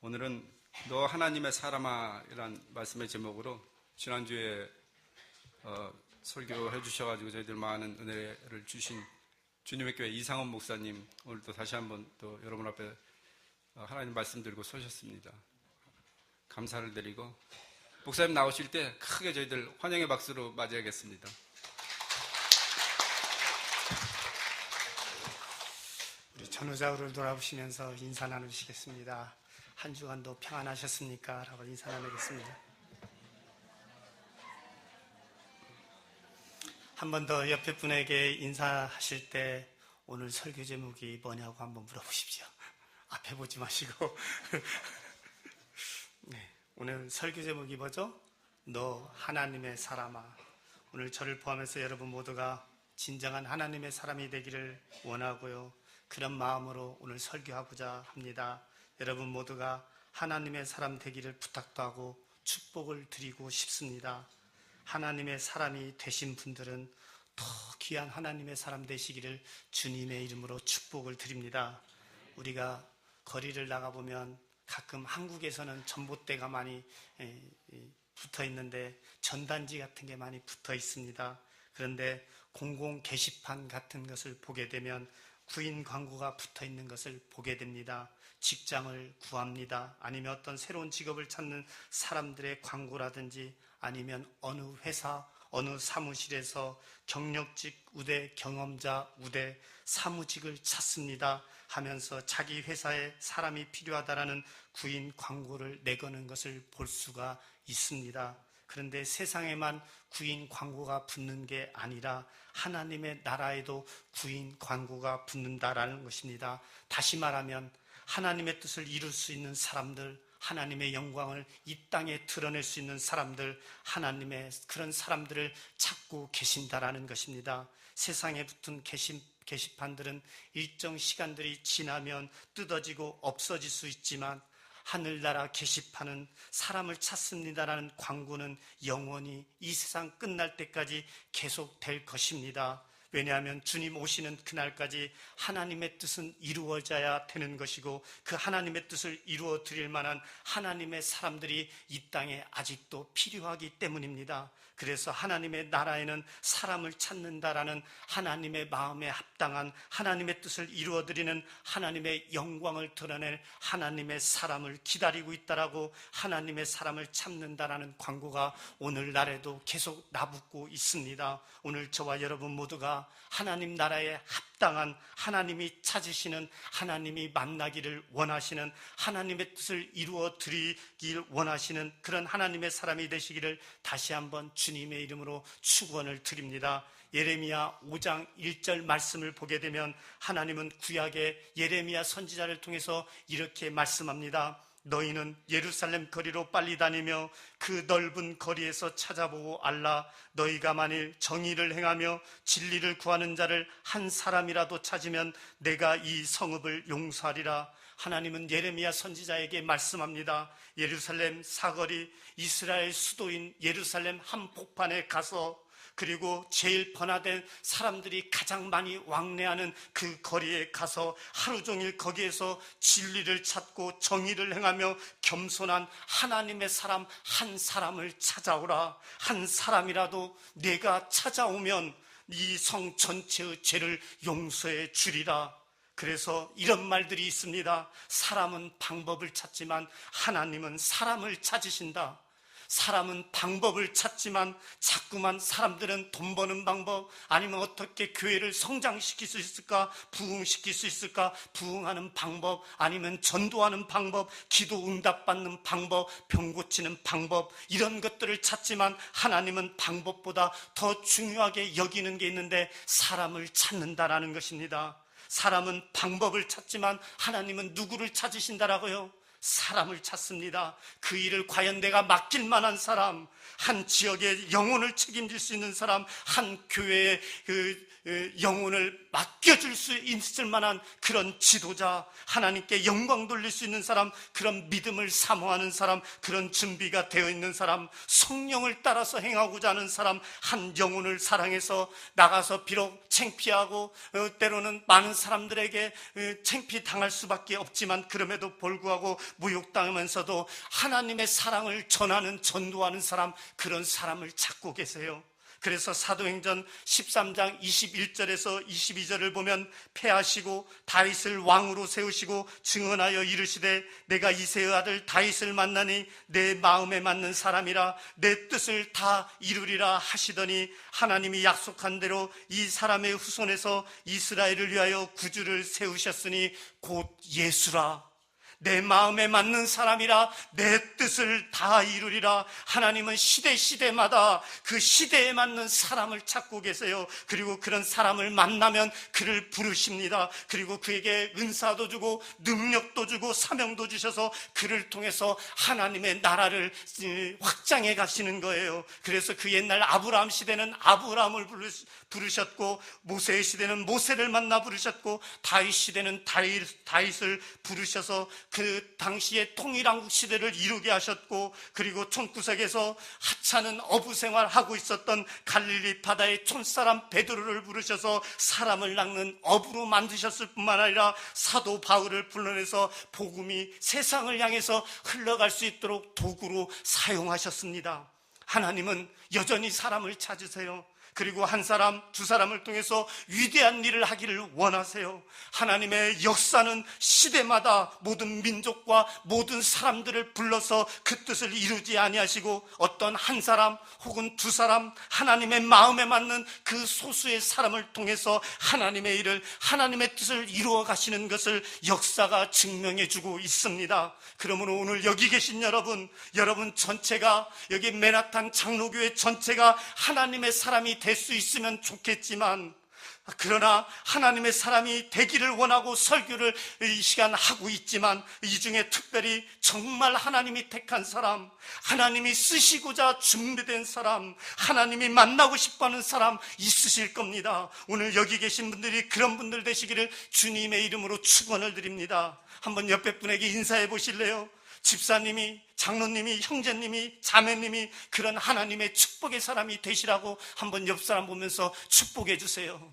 오늘은 너 하나님의 사람아 이란 말씀의 제목으로 지난주에 설교해 주셔가지고 저희들 많은 은혜를 주신 주님의 교회 이상원 목사님, 오늘도 다시 한번 또 여러분 앞에 하나님 말씀 들고 서셨습니다. 감사를 드리고 목사님 나오실 때 크게 저희들 환영의 박수로 맞이하겠습니다. 우리 전후좌우를 돌아보시면서 인사 나누시겠습니다. 한 주간도 평안하셨습니까? 라고 인사 나누겠습니다. 한 번 더 옆에 분에게 인사하실 때 오늘 설교 제목이 뭐냐고 한번 물어보십시오. 앞에 보지 마시고. 네, 오늘 설교 제목이 뭐죠? 너 하나님의 사람아. 오늘 저를 포함해서 여러분 모두가 진정한 하나님의 사람이 되기를 원하고요. 그런 마음으로 오늘 설교하고자 합니다. 여러분 모두가 하나님의 사람 되기를 부탁도 하고 축복을 드리고 싶습니다. 하나님의 사람이 되신 분들은 더 귀한 하나님의 사람 되시기를 주님의 이름으로 축복을 드립니다. 우리가 거리를 나가보면 가끔 한국에서는 전봇대가 많이 붙어 있는데 전단지 같은 게 많이 붙어 있습니다. 그런데 공공 게시판 같은 것을 보게 되면 구인 광고가 붙어 있는 것을 보게 됩니다. 직장을 구합니다. 아니면 어떤 새로운 직업을 찾는 사람들의 광고라든지 아니면 어느 회사, 어느 사무실에서 경력직 우대, 경험자 우대, 사무직을 찾습니다 하면서 자기 회사에 사람이 필요하다라는 구인 광고를 내거는 것을 볼 수가 있습니다. 그런데 세상에만 구인 광고가 붙는 게 아니라 하나님의 나라에도 구인 광고가 붙는다라는 것입니다. 다시 말하면 하나님의 뜻을 이룰 수 있는 사람들, 하나님의 영광을 이 땅에 드러낼 수 있는 사람들, 하나님의 그런 사람들을 찾고 계신다라는 것입니다. 세상에 붙은 게시판들은 일정 시간들이 지나면 뜯어지고 없어질 수 있지만 하늘나라 게시판은 사람을 찾습니다라는 광고는 영원히 이 세상 끝날 때까지 계속될 것입니다. 왜냐하면 주님 오시는 그날까지 하나님의 뜻은 이루어져야 되는 것이고 그 하나님의 뜻을 이루어 드릴 만한 하나님의 사람들이 이 땅에 아직도 필요하기 때문입니다. 그래서 하나님의 나라에는 사람을 찾는다라는 하나님의 마음에 합당한 하나님의 뜻을 이루어 드리는 하나님의 영광을 드러낼 하나님의 사람을 기다리고 있다라고 하나님의 사람을 찾는다라는 광고가 오늘날에도 계속 나붙고 있습니다. 오늘 저와 여러분 모두가 하나님 나라에 합당한 하나님이 찾으시는 하나님이 만나기를 원하시는 하나님의 뜻을 이루어 드리길 원하시는 그런 하나님의 사람이 되시기를 다시 한번 주님의 이름으로 축원을 드립니다. 예레미야 5장 1절 말씀을 보게 되면 하나님은 구약의 예레미야 선지자를 통해서 이렇게 말씀합니다. 너희는 예루살렘 거리로 빨리 다니며 그 넓은 거리에서 찾아보고 알라. 너희가 만일 정의를 행하며 진리를 구하는 자를 한 사람이라도 찾으면 내가 이 성읍을 용서하리라. 하나님은 예레미야 선지자에게 말씀합니다. 예루살렘 사거리, 이스라엘 수도인 예루살렘 한복판에 가서 그리고 제일 번화된 사람들이 가장 많이 왕래하는 그 거리에 가서 하루 종일 거기에서 진리를 찾고 정의를 행하며 겸손한 하나님의 사람 한 사람을 찾아오라. 한 사람이라도 내가 찾아오면 이 성 전체의 죄를 용서해 주리라. 그래서 이런 말들이 있습니다. 사람은 방법을 찾지만 하나님은 사람을 찾으신다. 사람은 방법을 찾지만 자꾸만 사람들은 돈 버는 방법 아니면 어떻게 교회를 성장시킬 수 있을까, 부흥시킬 수 있을까, 부흥하는 방법 아니면 전도하는 방법, 기도 응답받는 방법, 병 고치는 방법 이런 것들을 찾지만 하나님은 방법보다 더 중요하게 여기는 게 있는데 사람을 찾는다라는 것입니다. 사람은 방법을 찾지만 하나님은 누구를 찾으신다라고요? 사람을 찾습니다. 그 일을 과연 내가 맡길 만한 사람, 한 지역의 영혼을 책임질 수 있는 사람, 한 교회의 영혼을 맡겨줄 수 있을 만한 그런 지도자, 하나님께 영광 돌릴 수 있는 사람, 그런 믿음을 사모하는 사람, 그런 준비가 되어 있는 사람, 성령을 따라서 행하고자 하는 사람, 한 영혼을 사랑해서 나가서 비록 창피하고 때로는 많은 사람들에게 창피당할 수밖에 없지만 그럼에도 불구하고 모욕당하면서도 하나님의 사랑을 전하는, 전도하는 사람, 그런 사람을 찾고 계세요. 그래서 사도행전 13장 21절에서 22절을 보면 패하시고 다윗을 왕으로 세우시고 증언하여 이르시되 내가 이새의 아들 다윗을 만나니 내 마음에 맞는 사람이라 내 뜻을 다 이루리라 하시더니 하나님이 약속한 대로 이 사람의 후손에서 이스라엘을 위하여 구주를 세우셨으니 곧 예수라. 내 마음에 맞는 사람이라 내 뜻을 다 이루리라. 하나님은 시대마다 그 시대에 맞는 사람을 찾고 계세요. 그리고 그런 사람을 만나면 그를 부르십니다. 그리고 그에게 은사도 주고 능력도 주고 사명도 주셔서 그를 통해서 하나님의 나라를 확장해 가시는 거예요. 그래서 그 옛날 아브라함 시대는 아브라함을 부르셨고, 모세의 시대는 모세를 만나 부르셨고, 다윗 시대는 다윗을 부르셔서 그 당시에 통일왕국 시대를 이루게 하셨고, 그리고 촌구석에서 하찮은 어부 생활하고 있었던 갈릴리 바다의 촌사람 베드로를 부르셔서 사람을 낚는 어부로 만드셨을 뿐만 아니라 사도 바울을 불러내서 복음이 세상을 향해서 흘러갈 수 있도록 도구로 사용하셨습니다. 하나님은 여전히 사람을 찾으세요. 그리고 한 사람, 두 사람을 통해서 위대한 일을 하기를 원하세요. 하나님의 역사는 시대마다 모든 민족과 모든 사람들을 불러서 그 뜻을 이루지 아니하시고 어떤 한 사람 혹은 두 사람, 하나님의 마음에 맞는 그 소수의 사람을 통해서 하나님의 일을, 하나님의 뜻을 이루어 가시는 것을 역사가 증명해 주고 있습니다. 그러므로 오늘 여기 계신 여러분 전체가, 여기 맨하탄 장로교회 전체가 하나님의 사람이 될 수 있으면 좋겠지만, 그러나 하나님의 사람이 되기를 원하고 설교를 이 시간 하고 있지만, 이 중에 특별히 정말 하나님이 택한 사람, 하나님이 쓰시고자 준비된 사람, 하나님이 만나고 싶어하는 사람 있으실 겁니다. 오늘 여기 계신 분들이 그런 분들 되시기를 주님의 이름으로 축원을 드립니다. 한번 옆에 분에게 인사해 보실래요? 집사님이, 장로님이, 형제님이, 자매님이 그런 하나님의 축복의 사람이 되시라고 한번 옆 사람 보면서 축복해 주세요.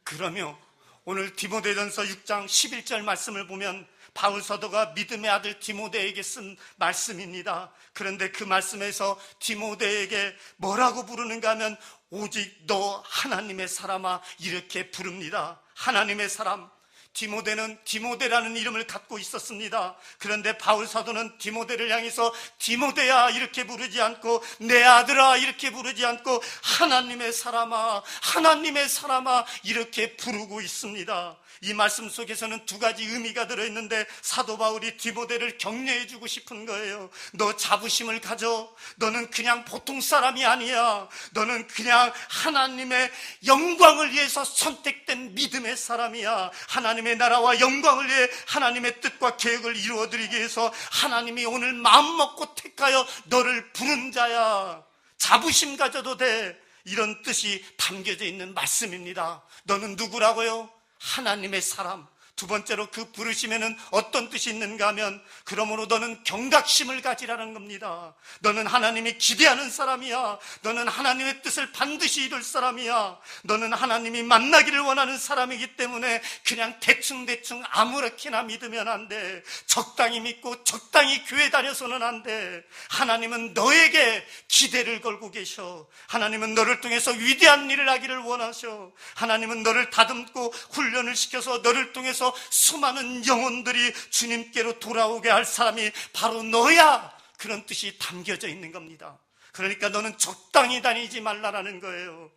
그러며 오늘 디모데전서 6장 11절 말씀을 보면 바울 사도가 믿음의 아들 디모데에게 쓴 말씀입니다. 그런데 그 말씀에서 디모데에게 뭐라고 부르는가 하면 오직 너 하나님의 사람아 이렇게 부릅니다. 하나님의 사람. 디모데는 디모데라는 이름을 갖고 있었습니다. 그런데 바울 사도는 디모데를 향해서 디모데야 이렇게 부르지 않고 내 아들아 이렇게 부르지 않고 하나님의 사람아, 하나님의 사람아 이렇게 부르고 있습니다. 이 말씀 속에서는 두 가지 의미가 들어있는데 사도 바울이 디모데를 격려해주고 싶은 거예요. 너 자부심을 가져. 너는 그냥 보통 사람이 아니야. 너는 그냥 하나님의 영광을 위해서 선택된 믿음의 사람이야. 하나님의 나라와 영광을 위해 하나님의 뜻과 계획을 이루어드리기 위해서 하나님이 오늘 마음먹고 택하여 너를 부른 자야. 자부심 가져도 돼. 이런 뜻이 담겨져 있는 말씀입니다. 너는 누구라고요? 하나님의 사람. 두 번째로 그 부르심에는 어떤 뜻이 있는가 하면 그러므로 너는 경각심을 가지라는 겁니다. 너는 하나님이 기대하는 사람이야. 너는 하나님의 뜻을 반드시 이룰 사람이야. 너는 하나님이 만나기를 원하는 사람이기 때문에 그냥 대충 아무렇게나 믿으면 안 돼. 적당히 믿고 적당히 교회 다녀서는 안 돼. 하나님은 너에게 기대를 걸고 계셔. 하나님은 너를 통해서 위대한 일을 하기를 원하셔. 하나님은 너를 다듬고 훈련을 시켜서 너를 통해서 수많은 영혼들이 주님께로 돌아오게 할 사람이 바로 너야. 그런 뜻이 담겨져 있는 겁니다. 그러니까 너는 적당히 다니지 말라라는 거예요.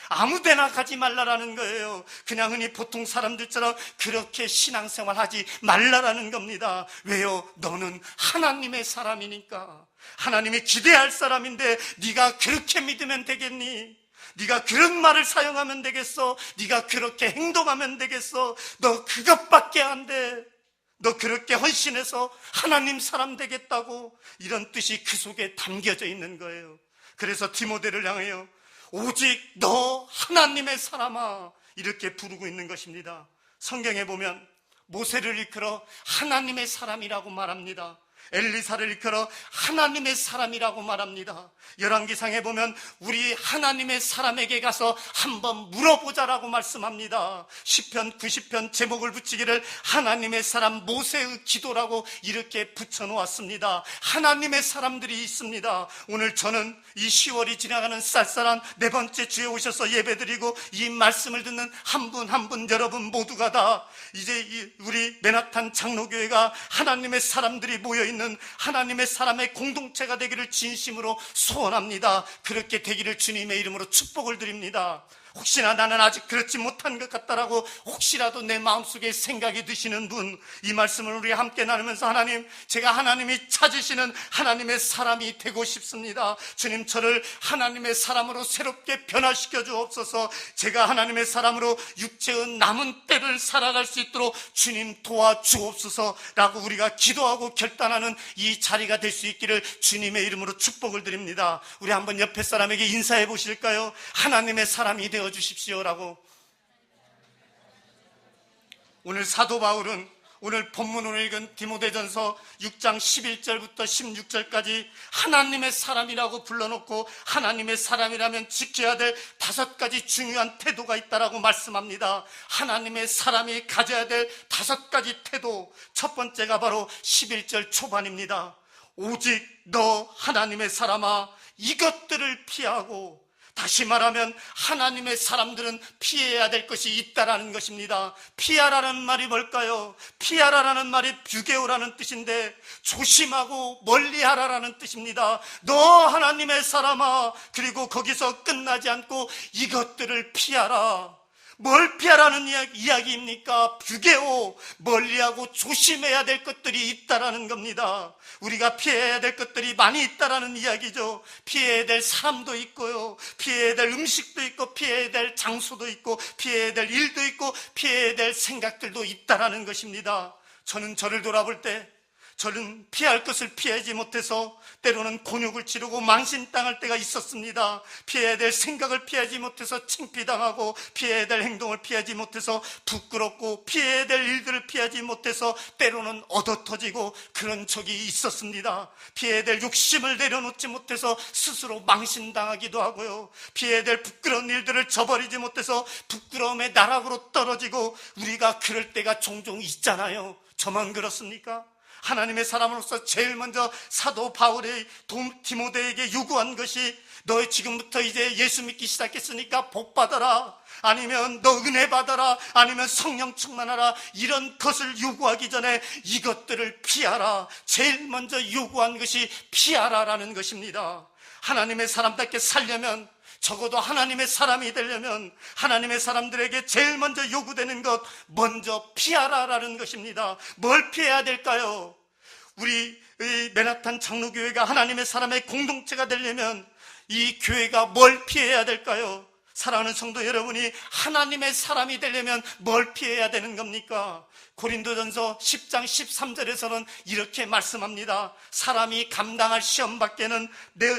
아무데나 가지 말라라는 거예요. 그냥 흔히 보통 사람들처럼 그렇게 신앙생활 하지 말라라는 겁니다. 왜요? 너는 하나님의 사람이니까. 하나님이 기대할 사람인데 네가 그렇게 믿으면 되겠니? 네가 그런 말을 사용하면 되겠어? 네가 그렇게 행동하면 되겠어? 너 그것밖에 안 돼. 너 그렇게 헌신해서 하나님 사람 되겠다고? 이런 뜻이 그 속에 담겨져 있는 거예요. 그래서 디모데를 향하여 오직 너 하나님의 사람아 이렇게 부르고 있는 것입니다. 성경에 보면 모세를 이끌어 하나님의 사람이라고 말합니다. 엘리사를 일컬어 하나님의 사람이라고 말합니다. 열왕기상에 보면 우리 하나님의 사람에게 가서 한번 물어보자라고 말씀합니다. 시편 90편 제목을 붙이기를 하나님의 사람 모세의 기도라고 이렇게 붙여놓았습니다. 하나님의 사람들이 있습니다. 오늘 저는 이 10월이 지나가는 쌀쌀한 네 번째 주에 오셔서 예배드리고 이 말씀을 듣는 한 분 한 분 여러분 모두가 다 이제 우리 맨하탄 장로교회가 하나님의 사람들이 모여있는 하나님의 사람의 공동체가 되기를 진심으로 소원합니다. 그렇게 되기를 주님의 이름으로 축복을 드립니다. 혹시나 나는 아직 그렇지 못한 것 같다라고 혹시라도 내 마음속에 생각이 드시는 분, 이 말씀을 우리 함께 나누면서 하나님, 제가 하나님이 찾으시는 하나님의 사람이 되고 싶습니다. 주님, 저를 하나님의 사람으로 새롭게 변화시켜 주옵소서. 제가 하나님의 사람으로 육체의 남은 때를 살아갈 수 있도록 주님 도와주옵소서라고 우리가 기도하고 결단하는 이 자리가 될 수 있기를 주님의 이름으로 축복을 드립니다. 우리 한번 옆에 사람에게 인사해 보실까요? 하나님의 사람이 되어 주십시오라고. 오늘 사도 바울은 오늘 본문을 읽은 디모데전서 6장 11절부터 16절까지 하나님의 사람이라고 불러놓고 하나님의 사람이라면 지켜야 될 5가지 중요한 태도가 있다라고 말씀합니다. 하나님의 사람이 가져야 될 5가지 태도, 첫 번째가 바로 11절 초반입니다. 오직 너 하나님의 사람아 이것들을 피하고, 다시 말하면 하나님의 사람들은 피해야 될 것이 있다라는 것입니다. 피하라는 말이 뭘까요? 피하라라는 말이 뷰게오라는 뜻인데 조심하고 멀리하라라는 뜻입니다. 너 하나님의 사람아, 그리고 거기서 끝나지 않고 이것들을 피하라. 뭘 피하라는 이야기입니까? 뷰게오, 멀리하고 조심해야 될 것들이 있다라는 겁니다. 우리가 피해야 될 것들이 많이 있다라는 이야기죠. 피해야 될 사람도 있고요, 피해야 될 음식도 있고, 피해야 될 장소도 있고, 피해야 될 일도 있고, 피해야 될 생각들도 있다라는 것입니다. 저는 저를 돌아볼 때 저는 피할 것을 피하지 못해서 때로는 곤욕을 치르고 망신당할 때가 있었습니다. 피해야 될 생각을 피하지 못해서 창피당하고, 피해야 될 행동을 피하지 못해서 부끄럽고, 피해야 될 일들을 피하지 못해서 때로는 얻어터지고 그런 적이 있었습니다. 피해야 될 욕심을 내려놓지 못해서 스스로 망신당하기도 하고요, 피해야 될 부끄러운 일들을 저버리지 못해서 부끄러움의 나락으로 떨어지고, 우리가 그럴 때가 종종 있잖아요. 저만 그렇습니까? 하나님의 사람으로서 제일 먼저 사도 바울이 디모데에게 요구한 것이, 너 지금부터 이제 예수 믿기 시작했으니까 복 받아라, 아니면 너 은혜 받아라, 아니면 성령 충만하라, 이런 것을 요구하기 전에 이것들을 피하라. 제일 먼저 요구한 것이 피하라라는 것입니다. 하나님의 사람답게 살려면, 적어도 하나님의 사람이 되려면 하나님의 사람들에게 제일 먼저 요구되는 것, 먼저 피하라라는 것입니다. 뭘 피해야 될까요? 우리 맨하탄 장로교회가 하나님의 사람의 공동체가 되려면 이 교회가 뭘 피해야 될까요? 사랑하는 성도 여러분이 하나님의 사람이 되려면 뭘 피해야 되는 겁니까? 고린도전서 10장 13절에서는 이렇게 말씀합니다. 사람이 감당할 시험 밖에는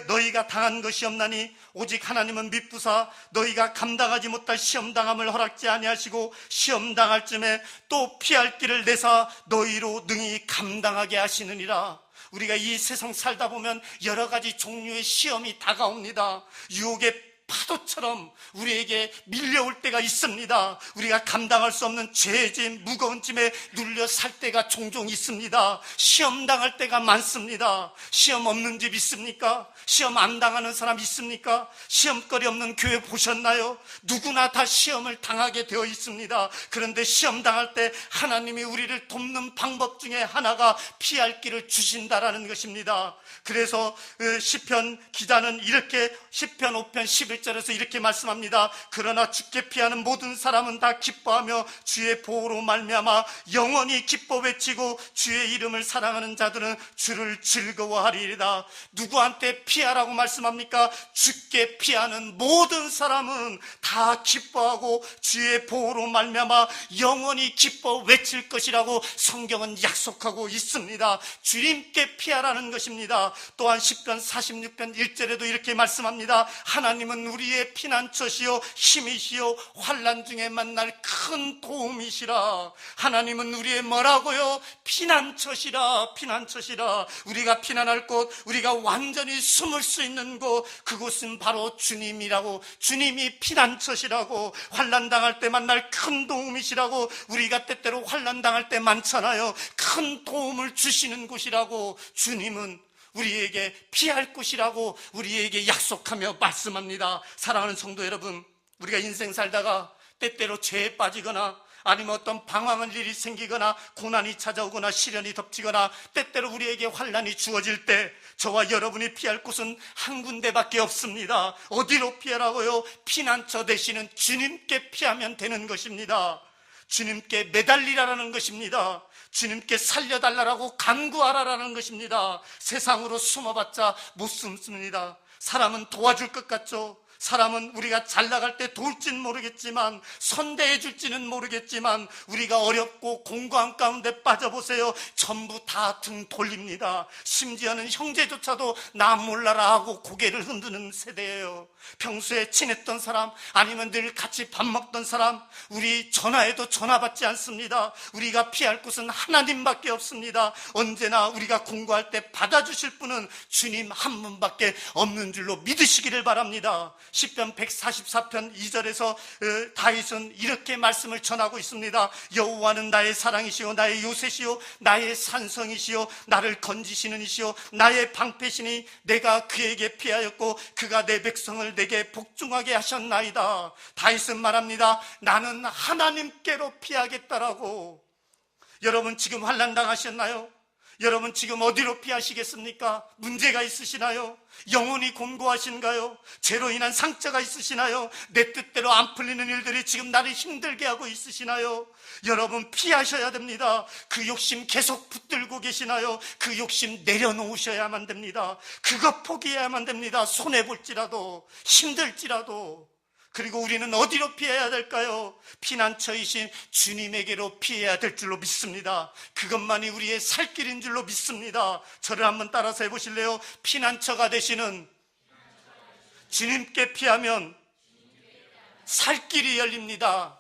너희가 당한 것이 없나니 오직 하나님은 미쁘사 너희가 감당하지 못할 시험당함을 허락지 아니하시고 시험당할 쯤에 또 피할 길을 내사 너희로 능히 감당하게 하시느니라. 우리가 이 세상 살다 보면 여러 가지 종류의 시험이 다가옵니다. 유혹의 파도처럼 우리에게 밀려올 때가 있습니다. 우리가 감당할 수 없는 죄짐, 무거운 짐에 눌려 살 때가 종종 있습니다. 시험 당할 때가 많습니다. 시험 없는 집 있습니까? 시험 안 당하는 사람 있습니까? 시험거리 없는 교회 보셨나요? 누구나 다 시험을 당하게 되어 있습니다. 그런데 시험 당할 때 하나님이 우리를 돕는 방법 중에 하나가 피할 길을 주신다라는 것입니다. 그래서 시편 기자는 이렇게 시편 5편 11절에서 이렇게 말씀합니다. 그러나 주께 피하는 모든 사람은 다 기뻐하며 주의 보호로 말미암아 영원히 기뻐 외치고 주의 이름을 사랑하는 자들은 주를 즐거워하리이다. 누구한테 피하라고 말씀합니까? 주께 피하는 모든 사람은 다 기뻐하고 주의 보호로 말미암아 영원히 기뻐 외칠 것이라고 성경은 약속하고 있습니다. 주님께 피하라는 것입니다. 또한 시편 46편 1절에도 이렇게 말씀합니다. 하나님은 하나님은 우리의 피난처시요 힘이시요 환난 중에 만날 큰 도움이시라. 하나님은 우리의 뭐라고요? 피난처시라. 피난처시라. 우리가 피난할 곳, 우리가 완전히 숨을 수 있는 곳, 그곳은 바로 주님이라고. 주님이 피난처시라고. 환난 당할 때 만날 큰 도움이시라고. 우리가 때때로 환난 당할 때 많잖아요. 큰 도움을 주시는 곳이라고. 주님은 우리에게 피할 곳이라고 우리에게 약속하며 말씀합니다. 사랑하는 성도 여러분, 우리가 인생 살다가 때때로 죄에 빠지거나 아니면 어떤 방황한 일이 생기거나 고난이 찾아오거나 시련이 덮치거나 때때로 우리에게 환난이 주어질 때 저와 여러분이 피할 곳은 한 군데밖에 없습니다. 어디로 피하라고요? 피난처 되시는 주님께 피하면 되는 것입니다. 주님께 매달리라는 것입니다. 주님께 살려달라고 간구하라라는 것입니다. 세상으로 숨어봤자 못 숨습니다. 사람은 도와줄 것 같죠? 사람은 우리가 잘 나갈 때 도울지는 모르겠지만, 선대해 줄지는 모르겠지만, 우리가 어렵고 공고한 가운데 빠져보세요. 전부 다 등 돌립니다. 심지어는 형제조차도 나 몰라라 하고 고개를 흔드는 세대예요. 평소에 친했던 사람, 아니면 늘 같이 밥 먹던 사람, 우리 전화해도 전화 받지 않습니다. 우리가 피할 곳은 하나님밖에 없습니다. 언제나 우리가 공고할 때 받아주실 분은 주님 한 분밖에 없는 줄로 믿으시기를 바랍니다. 시편 144편 2절에서 다윗은 이렇게 말씀을 전하고 있습니다. 여호와는 나의 사랑이시요 나의 요새시요 나의 산성이시요 나를 건지시는 이시요 나의 방패시니 내가 그에게 피하였고 그가 내 백성을 내게 복종하게 하셨나이다. 다윗은 말합니다. 나는 하나님께로 피하겠다라고. 여러분 지금 환난 당하셨나요? 여러분 지금 어디로 피하시겠습니까? 문제가 있으시나요? 영혼이 곤고하신가요? 죄로 인한 상처가 있으시나요? 내 뜻대로 안 풀리는 일들이 지금 나를 힘들게 하고 있으시나요? 여러분 피하셔야 됩니다. 그 욕심 계속 붙들고 계시나요? 그 욕심 내려놓으셔야만 됩니다. 그거 포기해야만 됩니다. 손해볼지라도, 힘들지라도. 그리고 우리는 어디로 피해야 될까요? 피난처이신 주님에게로 피해야 될 줄로 믿습니다. 그것만이 우리의 살 길인 줄로 믿습니다. 저를 한번 따라서 해보실래요? 피난처가 되시는 주님께 피하면 살 길이 열립니다.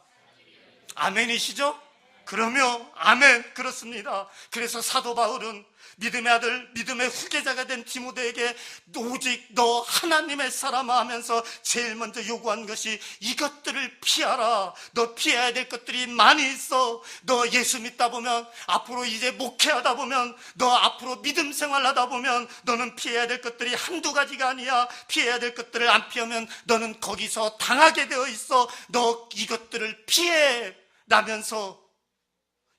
아멘이시죠? 그러면 아멘, 그렇습니다. 그래서 사도 바울은 믿음의 아들, 믿음의 후계자가 된 디모데에게 오직 너 하나님의 사람아 하면서 제일 먼저 요구한 것이 이것들을 피하라. 너 피해야 될 것들이 많이 있어. 너 예수 믿다 보면, 앞으로 이제 목회하다 보면, 너 앞으로 믿음 생활하다 보면 너는 피해야 될 것들이 한두 가지가 아니야. 피해야 될 것들을 안 피하면 너는 거기서 당하게 되어 있어. 너 이것들을 피해 라면서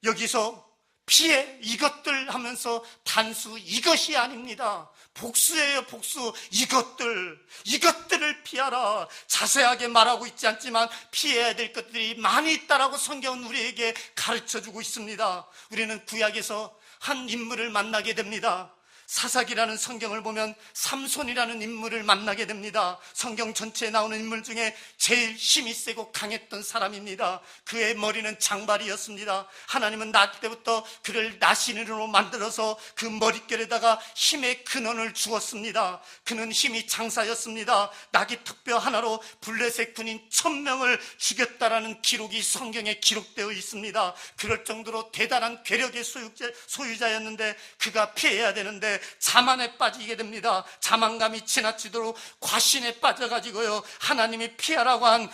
여기서 피해 이것들 하면서 단수 이것이 아닙니다. 복수예요, 복수. 이것들을 피하라. 자세하게 말하고 있지 않지만 피해야 될 것들이 많이 있다라고 성경은 우리에게 가르쳐주고 있습니다. 우리는 구약에서 한 인물을 만나게 됩니다. 사사기라는 성경을 보면 삼손이라는 인물을 만나게 됩니다. 성경 전체에 나오는 인물 중에 제일 힘이 세고 강했던 사람입니다. 그의 머리는 장발이었습니다. 하나님은 낳을 때부터 그를 나신으로 만들어서 그 머릿결에다가 힘의 근원을 주었습니다. 그는 힘이 장사였습니다. 낙이 턱뼈 하나로 블레셋 군인 1000명을 죽였다라는 기록이 성경에 기록되어 있습니다. 그럴 정도로 대단한 괴력의 소유자였는데 그가 피해야 되는데 자만에 빠지게 됩니다. 자만감이 지나치도록 과신에 빠져가지고요, 하나님이 피하라고 한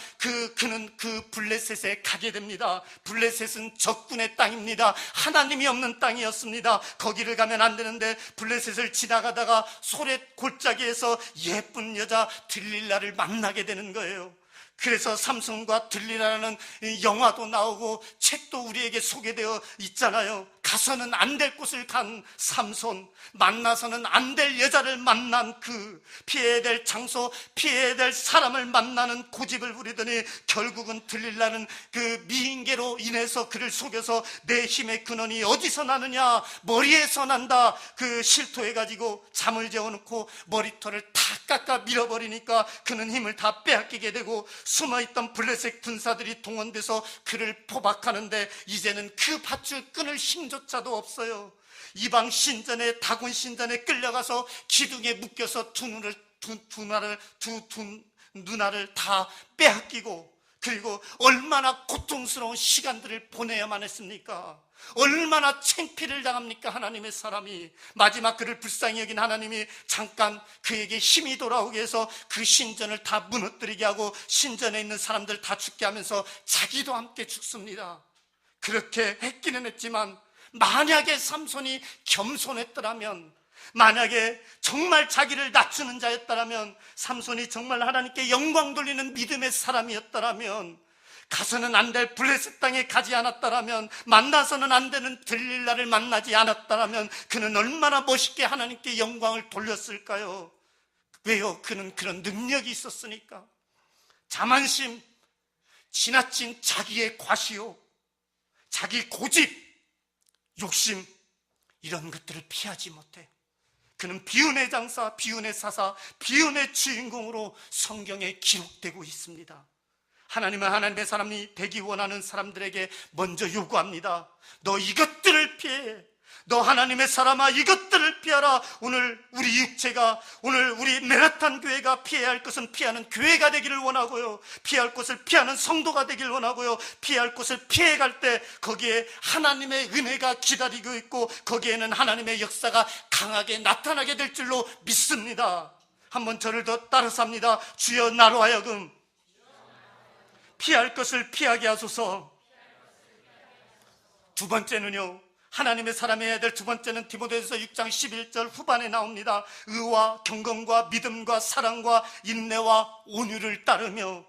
그는 그 블레셋에 가게 됩니다. 블레셋은 적군의 땅입니다. 하나님이 없는 땅이었습니다. 거기를 가면 안 되는데 블레셋을 지나가다가 소렛 골짜기에서 예쁜 여자 들릴라를 만나게 되는 거예요. 그래서 삼손과 들릴라라는 영화도 나오고 책도 우리에게 소개되어 있잖아요. 가서는 안 될 곳을 간 삼손, 만나서는 안 될 여자를 만난 그 피해야 될 장소, 피해야 될 사람을 만나는 고집을 부리더니 결국은 들릴라는 그 미인계로 인해서 그를 속여서 내 힘의 근원이 어디서 나느냐, 머리에서 난다. 그 실토해가지고 잠을 재워놓고 머리털을 다 깎아 밀어버리니까 그는 힘을 다 빼앗기게 되고 숨어있던 블레셋 군사들이 동원돼서 그를 포박하는데 이제는 그 밧줄 끊을 힘조차도 없어요. 이방 신전에, 다곤 신전에 끌려가서 기둥에 묶여서 두 누나를 다 빼앗기고, 그리고 얼마나 고통스러운 시간들을 보내야만 했습니까? 얼마나 창피를 당합니까? 하나님의 사람이. 마지막 그를 불쌍히 여긴 하나님이 잠깐 그에게 힘이 돌아오게 해서 그 신전을 다 무너뜨리게 하고 신전에 있는 사람들 다 죽게 하면서 자기도 함께 죽습니다. 그렇게 했기는 했지만 만약에 삼손이 겸손했더라면, 만약에 정말 자기를 낮추는 자였더라면, 삼손이 정말 하나님께 영광 돌리는 믿음의 사람이었더라면, 가서는 안 될 블레셋 땅에 가지 않았더라면, 만나서는 안 되는 들릴라를 만나지 않았더라면 그는 얼마나 멋있게 하나님께 영광을 돌렸을까요? 왜요? 그는 그런 능력이 있었으니까. 자만심, 지나친 자기의 과시욕, 자기 고집, 욕심, 이런 것들을 피하지 못해. 그는 비운의 장사, 비운의 사사, 비운의 주인공으로 성경에 기록되고 있습니다. 하나님은 하나님의 사람이 되기 원하는 사람들에게 먼저 요구합니다. 너 이것들을 피해. 너 하나님의 사람아, 이것들을 피하라. 오늘 우리 육체가, 오늘 우리 메라탄 교회가 피해야 할 것은 피하는 교회가 되기를 원하고요, 피할 것을 피하는 성도가 되기를 원하고요, 피할 것을 피해갈 때 거기에 하나님의 은혜가 기다리고 있고 거기에는 하나님의 역사가 강하게 나타나게 될 줄로 믿습니다. 한번 저를 더 따라서 합니다. 주여, 나로 하여금 피할 것을 피하게 하소서. 두 번째는요, 하나님의 사람이 해야 될 두 번째는 디모데후서 6장 11절 후반에 나옵니다. 의와 경건과 믿음과 사랑과 인내와 온유를 따르며.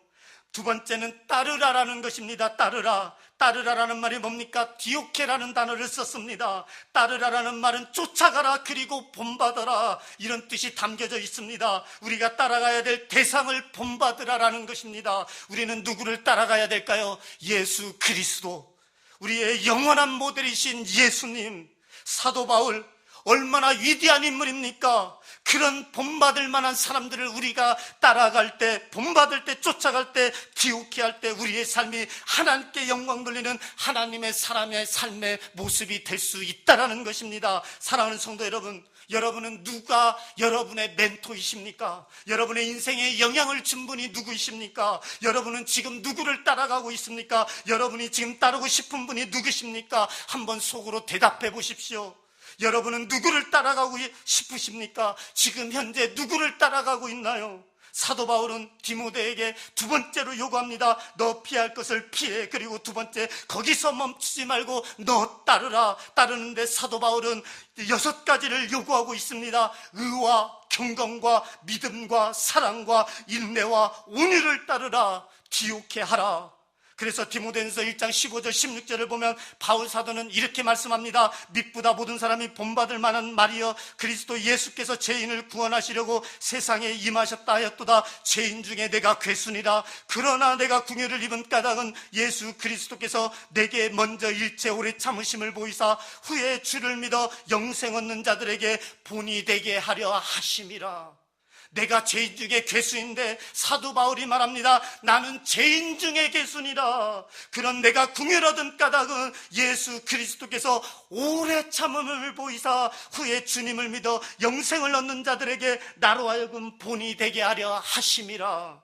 두 번째는 따르라라는 것입니다. 따르라. 따르라라는 말이 뭡니까? 디오케라는 단어를 썼습니다. 따르라라는 말은 쫓아가라, 그리고 본받아라, 이런 뜻이 담겨져 있습니다. 우리가 따라가야 될 대상을 본받으라라는 것입니다. 우리는 누구를 따라가야 될까요? 예수 그리스도, 우리의 영원한 모델이신 예수님. 사도 바울, 얼마나 위대한 인물입니까? 그런 본받을 만한 사람들을 우리가 따라갈 때, 본받을 때, 쫓아갈 때, 기웃게 할 때 우리의 삶이 하나님께 영광 돌리는 하나님의 사람의 삶의 모습이 될 수 있다는 것입니다. 사랑하는 성도 여러분, 여러분은 누가 여러분의 멘토이십니까? 여러분의 인생에 영향을 준 분이 누구이십니까? 여러분은 지금 누구를 따라가고 있습니까? 여러분이 지금 따르고 싶은 분이 누구십니까? 한번 속으로 대답해 보십시오. 여러분은 누구를 따라가고 싶으십니까? 지금 현재 누구를 따라가고 있나요? 사도 바울은 디모데에게 두 번째로 요구합니다. 너 피할 것을 피해. 그리고 두 번째, 거기서 멈추지 말고 너 따르라. 따르는데 사도 바울은 6가지를 요구하고 있습니다. 의와 경건과 믿음과 사랑과 인내와 온유를 따르라. 기억해 하라. 그래서 디모데전서 1장 15절 16절을 보면 바울 사도는 이렇게 말씀합니다. 믿보다 모든 사람이 본받을 만한 말이여, 그리스도 예수께서 죄인을 구원하시려고 세상에 임하셨다 하였도다. 죄인 중에 내가 괴순이라. 그러나 내가 궁유를 입은 까닭은 예수 그리스도께서 내게 먼저 일체 오래 참으심을 보이사 후에 주를 믿어 영생 얻는 자들에게 본이 되게 하려 하심이라. 내가 죄인 중에 괴수인데 사도 바울이 말합니다. 나는 죄인 중에 괴수니라. 그런 내가 궁유를 얻은 까닭은 예수 그리스도께서 오래 참음을 보이사 후에 주님을 믿어 영생을 얻는 자들에게 나로 하여금 본이 되게 하려 하심이라.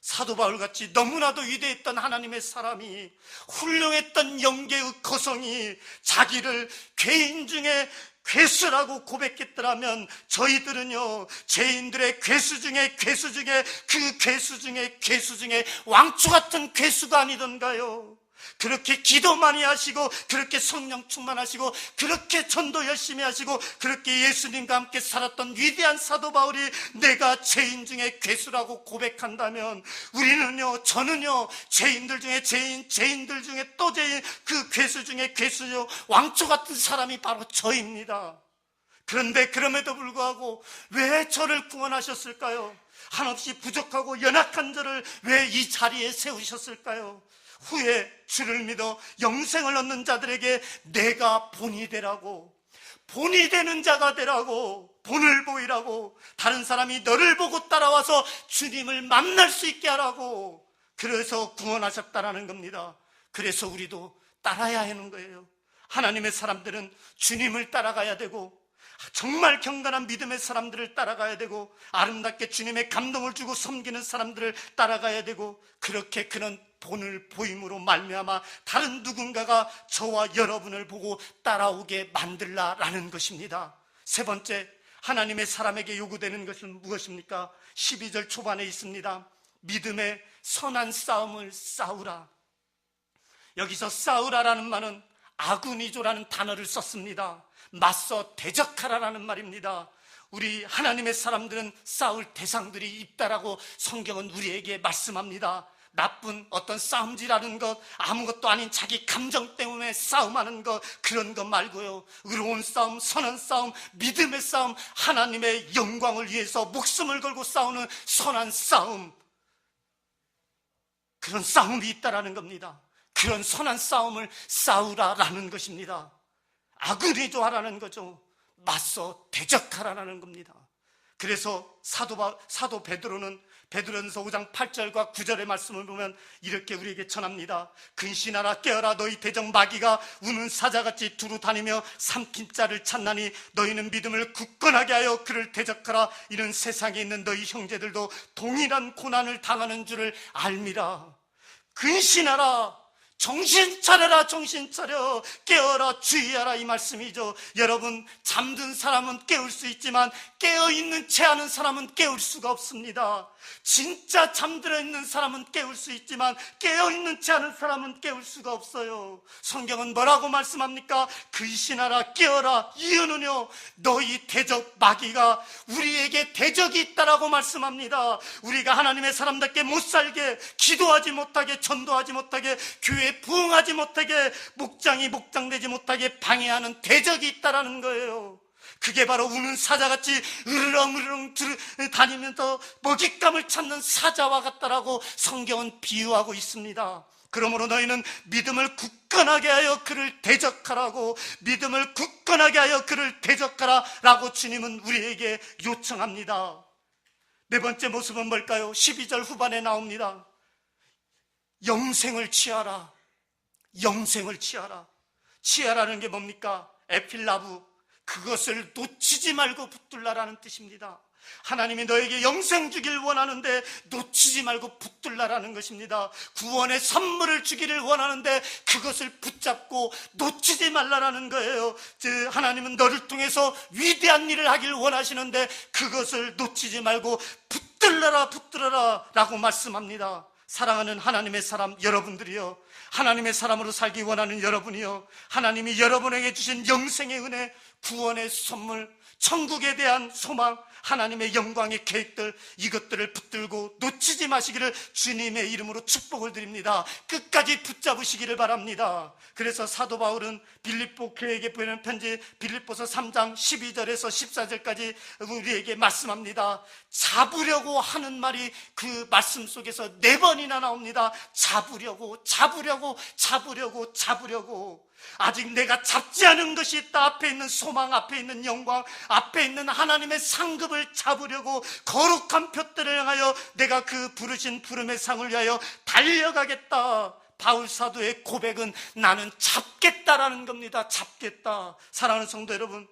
사도 바울같이 너무나도 위대했던 하나님의 사람이, 훌륭했던 영계의 거성이 자기를 죄인 중에 괴수라고 고백했더라면 저희들은요, 죄인들의 괴수 중에 괴수 중에 그 괴수 중에 괴수 중에 왕초 같은 괴수가 아니던가요? 그렇게 기도 많이 하시고, 그렇게 성령 충만하시고, 그렇게 전도 열심히 하시고, 그렇게 예수님과 함께 살았던 위대한 사도 바울이 내가 죄인 중에 괴수라고 고백한다면, 우리는요, 저는요, 죄인들 중에 죄인들 중에 또 죄인, 그 괴수 중에 괴수요, 왕초 같은 사람이 바로 저입니다. 그런데 그럼에도 불구하고 왜 저를 구원하셨을까요? 한없이 부족하고 연약한 저를 왜 이 자리에 세우셨을까요? 후에 주를 믿어 영생을 얻는 자들에게 내가 본이 되라고, 본이 되는 자가 되라고, 본을 보이라고, 다른 사람이 너를 보고 따라와서 주님을 만날 수 있게 하라고, 그래서 구원하셨다라는 겁니다. 그래서 우리도 따라야 하는 거예요. 하나님의 사람들은 주님을 따라가야 되고, 정말 경건한 믿음의 사람들을 따라가야 되고, 아름답게 주님의 감동을 주고 섬기는 사람들을 따라가야 되고, 그렇게 그런 본을 보임으로 말미암아 다른 누군가가 저와 여러분을 보고 따라오게 만들라라는 것입니다. 세 번째, 하나님의 사람에게 요구되는 것은 무엇입니까? 12절 초반에 있습니다. 믿음의 선한 싸움을 싸우라. 여기서 싸우라라는 말은 아구니조라는 단어를 썼습니다. 맞서 대적하라라는 말입니다. 우리 하나님의 사람들은 싸울 대상들이 있다라고 성경은 우리에게 말씀합니다. 나쁜 어떤 싸움질하는 것, 아무것도 아닌 자기 감정 때문에 싸움하는 것, 그런 것 말고요, 의로운 싸움, 선한 싸움, 믿음의 싸움, 하나님의 영광을 위해서 목숨을 걸고 싸우는 선한 싸움, 그런 싸움이 있다라는 겁니다. 그런 선한 싸움을 싸우라라는 것입니다. 아그리조하라는 거죠. 맞서 대적하라는 겁니다. 그래서 사도 베드로는 베드로전서 5장 8절과 9절의 말씀을 보면 이렇게 우리에게 전합니다. 근신하라, 깨어라, 너희 대적 마귀가 우는 사자같이 두루 다니며 삼킨 자를 찾나니 너희는 믿음을 굳건하게 하여 그를 대적하라. 이는 세상에 있는 너희 형제들도 동일한 고난을 당하는 줄을 알미라. 근신하라, 정신 차려라, 정신 차려, 깨어라, 주의하라, 이 말씀이죠. 여러분, 잠든 사람은 깨울 수 있지만 깨어있는 채 하는 사람은 깨울 수가 없습니다. 진짜 잠들어 있는 사람은 깨울 수 있지만 깨어있는 채 하는 사람은 깨울 수가 없어요. 성경은 뭐라고 말씀합니까? 근신하라, 깨어라, 이유는요, 너희 대적 마귀가 우리에게 대적이 있다라고 말씀합니다. 우리가 하나님의 사람답게 못 살게, 기도하지 못하게, 전도하지 못하게, 교회에 부응하지 못하게, 목장이 목장되지 못하게 방해하는 대적이 있다라는 거예요. 그게 바로 우는 사자같이 으르렁으르렁 다니면서 먹잇감을 찾는 사자와 같다라고 성경은 비유하고 있습니다. 그러므로 너희는 믿음을 굳건하게 하여 그를 대적하라고, 믿음을 굳건하게 하여 그를 대적하라라고 주님은 우리에게 요청합니다. 네 번째 모습은 뭘까요? 12절 후반에 나옵니다. 영생을 취하라. 영생을 취하라. 취하라는 게 뭡니까? 에필라브, 그것을 놓치지 말고 붙들라라는 뜻입니다. 하나님이 너에게 영생 주기를 원하는데 놓치지 말고 붙들라라는 것입니다. 구원의 선물을 주기를 원하는데 그것을 붙잡고 놓치지 말라라는 거예요. 즉, 하나님은 너를 통해서 위대한 일을 하기를 원하시는데 그것을 놓치지 말고 붙들라라, 붙들어라 라고 말씀합니다. 사랑하는 하나님의 사람 여러분들이요, 하나님의 사람으로 살기 원하는 여러분이요, 하나님이 여러분에게 주신 영생의 은혜, 구원의 선물, 천국에 대한 소망, 하나님의 영광의 계획들, 이것들을 붙들고 놓치지 마시기를 주님의 이름으로 축복을 드립니다. 끝까지 붙잡으시기를 바랍니다. 그래서 사도 바울은 빌립보 교회에게 보내는 편지 빌립보서 3장 12절에서 14절까지 우리에게 말씀합니다. 잡으려고 하는 말이 그 말씀 속에서 4번이나 나옵니다. 잡으려고, 잡으려고, 잡으려고, 잡으려고. 아직 내가 잡지 않은 것이 있다. 앞에 있는 소망, 앞에 있는 영광, 앞에 있는 하나님의 상급을 잡으려고, 거룩한 표대를 향하여 내가 그 부르신 부름의 상을 위하여 달려가겠다. 바울 사도의 고백은 나는 잡겠다라는 겁니다. 잡겠다. 사랑하는 성도 여러분,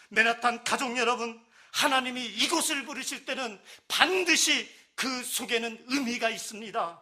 맨하탄 가족 여러분, 하나님이 이곳을 부르실 때는 반드시 그 속에는 의미가 있습니다.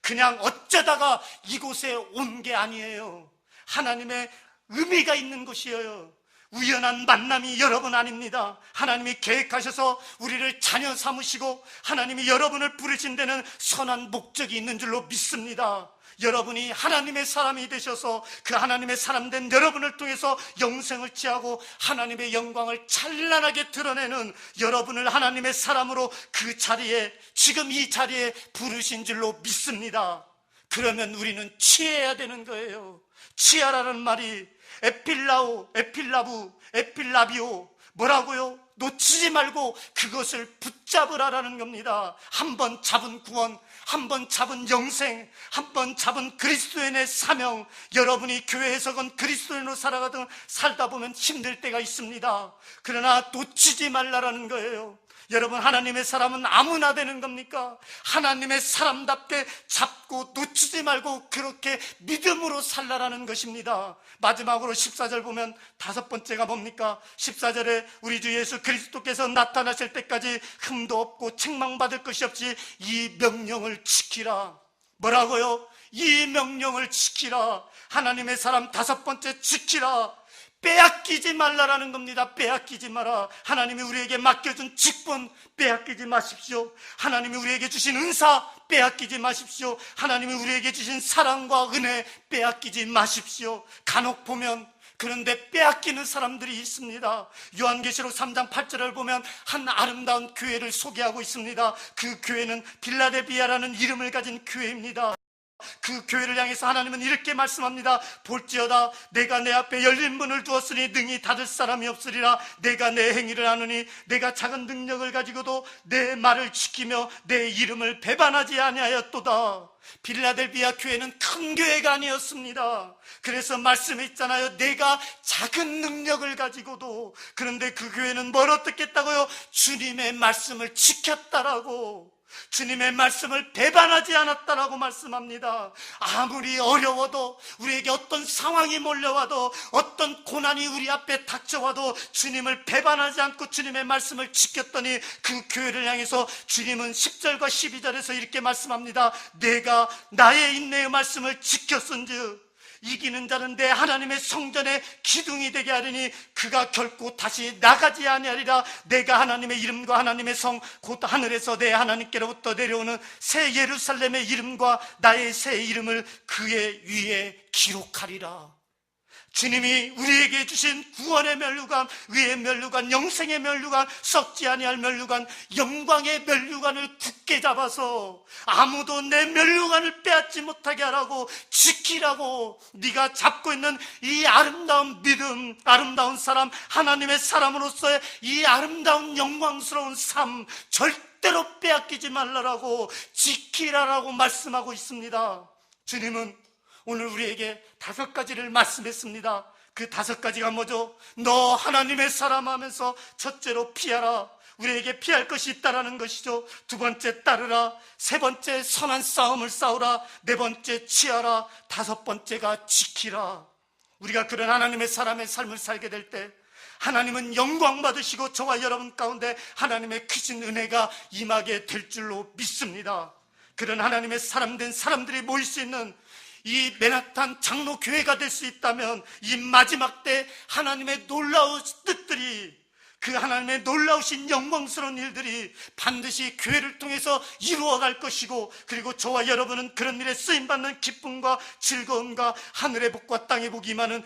그냥 어쩌다가 이곳에 온 게 아니에요. 하나님의 의미가 있는 곳이에요. 우연한 만남이 여러분 아닙니다. 하나님이 계획하셔서 우리를 자녀 삼으시고 하나님이 여러분을 부르신 데는 선한 목적이 있는 줄로 믿습니다. 여러분이 하나님의 사람이 되셔서 그 하나님의 사람 된 여러분을 통해서 영생을 취하고 하나님의 영광을 찬란하게 드러내는 여러분을 하나님의 사람으로 그 자리에, 지금 이 자리에 부르신 줄로 믿습니다. 그러면 우리는 취해야 되는 거예요. 취하라는 말이 에필라오, 에필라부, 에필라비오, 뭐라고요? 놓치지 말고 그것을 붙잡으라라는 겁니다. 한 번 잡은 구원, 한 번 잡은 영생, 한 번 잡은 그리스도인의 사명. 여러분이 교회에서건 그리스도인으로 살다 보면 힘들 때가 있습니다. 그러나 놓치지 말라라는 거예요. 여러분, 하나님의 사람은 아무나 되는 겁니까? 하나님의 사람답게 잡고 놓치지 말고 그렇게 믿음으로 살라라는 것입니다. 마지막으로 14절 보면 다섯 번째가 뭡니까? 14절에 우리 주 예수 그리스도께서 나타나실 때까지 흠도 없고 책망받을 것이 없이 이 명령을 지키라. 뭐라고요? 이 명령을 지키라. 하나님의 사람 다섯 번째, 지키라. 빼앗기지 말라라는 겁니다. 빼앗기지 마라. 하나님이 우리에게 맡겨준 직분 빼앗기지 마십시오. 하나님이 우리에게 주신 은사 빼앗기지 마십시오. 하나님이 우리에게 주신 사랑과 은혜 빼앗기지 마십시오. 간혹 보면 그런데 빼앗기는 사람들이 있습니다. 요한계시록 3장 8절을 보면 한 아름다운 교회를 소개하고 있습니다. 그 교회는 빌라델비아라는 이름을 가진 교회입니다. 그 교회를 향해서 하나님은 이렇게 말씀합니다. 볼지어다 내가 내 앞에 열린 문을 두었으니 능히 닫을 사람이 없으리라. 내가 내 행위를 아느니 내가 작은 능력을 가지고도 내 말을 지키며 내 이름을 배반하지 아니하였도다. 빌라델비아 교회는 큰 교회가 아니었습니다. 그래서 말씀에 있잖아요. 내가 작은 능력을 가지고도. 그런데 그 교회는 뭘 어떻게 했다고요? 주님의 말씀을 지켰다라고. 주님의 말씀을 배반하지 않았다라고 말씀합니다. 아무리 어려워도, 우리에게 어떤 상황이 몰려와도, 어떤 고난이 우리 앞에 닥쳐와도 주님을 배반하지 않고 주님의 말씀을 지켰더니 그 교회를 향해서 주님은 10절과 12절에서 이렇게 말씀합니다. 내가 나의 인내의 말씀을 지켰은즉 이기는 자는 내 하나님의 성전의 기둥이 되게 하리니 그가 결코 다시 나가지 아니하리라. 내가 하나님의 이름과 하나님의 성 곧 하늘에서 내 하나님께로부터 내려오는 새 예루살렘의 이름과 나의 새 이름을 그의 위에 기록하리라. 주님이 우리에게 주신 구원의 면류관, 의의 면류관, 영생의 면류관, 썩지 아니할 면류관, 영광의 면류관을 굳게 잡아서 아무도 내 면류관을 빼앗지 못하게 하라고, 지키라고. 네가 잡고 있는 이 아름다운 믿음, 아름다운 사람, 하나님의 사람으로서의 이 아름다운 영광스러운 삶 절대로 빼앗기지 말라라고, 지키라라고 말씀하고 있습니다. 주님은 오늘 우리에게 다섯 가지를 말씀했습니다. 그 다섯 가지가 뭐죠? 너 하나님의 사람 하면서 첫째로 피하라. 우리에게 피할 것이 있다라는 것이죠. 두 번째 따르라. 세 번째 선한 싸움을 싸우라. 네 번째 취하라. 다섯 번째가 지키라. 우리가 그런 하나님의 사람의 삶을 살게 될 때 하나님은 영광 받으시고 저와 여러분 가운데 하나님의 크신 은혜가 임하게 될 줄로 믿습니다. 그런 하나님의 사람 된 사람들이 모일 수 있는 이 맨하탄 장로교회가 될 수 있다면 이 마지막 때 하나님의 놀라운 뜻들이, 그 하나님의 놀라우신 영광스러운 일들이 반드시 교회를 통해서 이루어갈 것이고, 그리고 저와 여러분은 그런 일에 쓰임받는 기쁨과 즐거움과 하늘의 복과 땅의 복이 임하는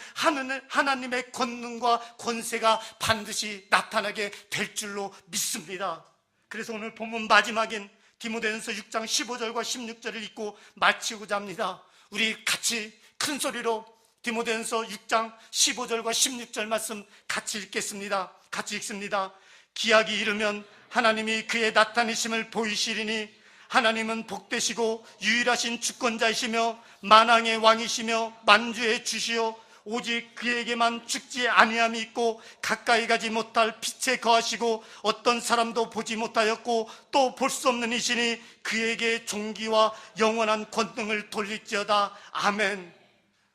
하나님의 권능과 권세가 반드시 나타나게 될 줄로 믿습니다. 그래서 오늘 본문 마지막인 디모데전서 6장 15절과 16절을 읽고 마치고자 합니다. 우리 같이 큰 소리로 디모데전서 6장 15절과 16절 말씀 같이 읽겠습니다. 같이 읽습니다. 기약이 이르면 하나님이 그의 나타내심을 보이시리니 하나님은 복되시고 유일하신 주권자이시며 만왕의 왕이시며 만주의 주시오 오직 그에게만 죽지 아니함이 있고 가까이 가지 못할 빛에 거하시고 어떤 사람도 보지 못하였고 또 볼 수 없는 이시니 그에게 존귀와 영원한 권능을 돌릴지어다. 아멘.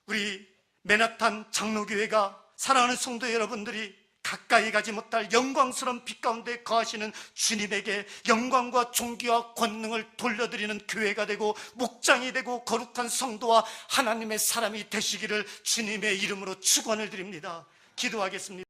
우리 맨하탄 장로교회가, 사랑하는 성도 여러분들이 가까이 가지 못할 영광스러운 빛 가운데 거하시는 주님에게 영광과 존귀와 권능을 돌려드리는 교회가 되고 목장이 되고 거룩한 성도와 하나님의 사람이 되시기를 주님의 이름으로 축원을 드립니다. 기도하겠습니다.